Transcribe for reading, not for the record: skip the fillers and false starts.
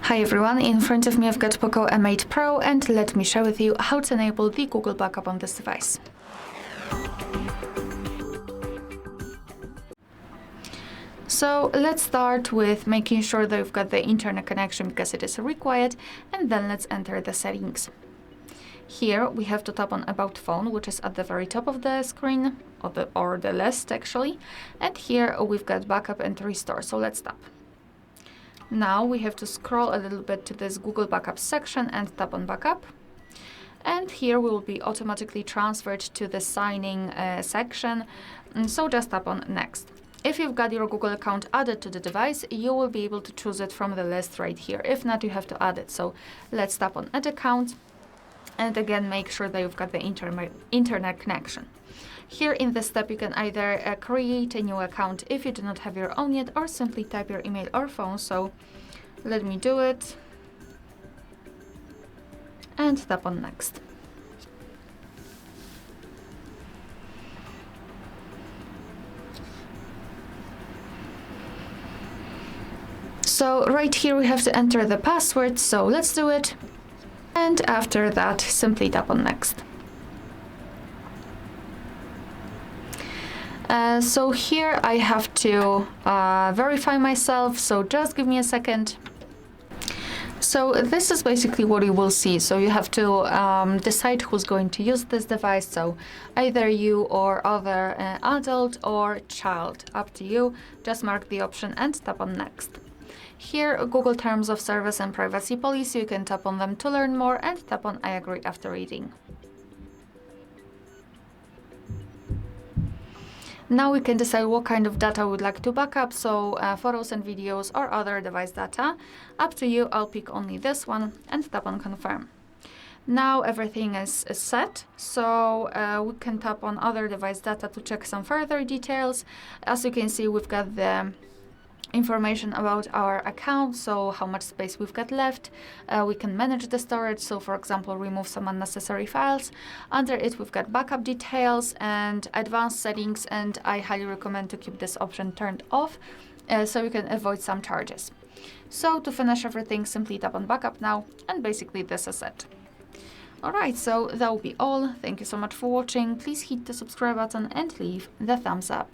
Hi everyone, in front of me I've got POCO M8 Pro and let me share with you how to enable the Google backup on this device. So let's start with making sure that you've got the internet connection because it is required, and then let's enter the settings. Here we have to tap on About Phone, which is at the very top of the screen, or the list actually, and here we've got Backup and Restore, so let's tap. Now we have to scroll a little bit to this Google Backup section and tap on Backup. And here we will be automatically transferred to the signing section, so just tap on Next. If you've got your Google account added to the device, you will be able to choose it from the list right here. If not, you have to add it. So let's tap on Add Account. And again, make sure that you've got the internet connection. Here in this step, you can either create a new account if you do not have your own yet, or simply type your email or phone. So let me do it. And tap on Next. So right here we have to enter the password, so let's do it. And after that, simply tap on Next. So here I have to verify myself, so just give me a second. So this is basically what you will see. So you have to decide who's going to use this device. So either you or other adult or child, up to you. Just mark the option and tap on Next. Here, Google Terms of Service and Privacy Policy, you can tap on them to learn more and tap on I agree after reading. Now we can decide what kind of data we would like to backup, so photos and videos or other device data. Up to you, I'll pick only this one and tap on Confirm. Now everything is set, so we can tap on other device data to check some further details. As you can see, we've got the information about our account, so how much space we've got left. We can manage the storage, so for example remove some unnecessary files. Under it we've got backup details and advanced settings, and I highly recommend to keep this option turned off so you can avoid some charges. So to finish everything, simply tap on Backup now, and basically this is it. Alright, so that will be all. Thank you so much for watching. Please hit the subscribe button and leave the thumbs up.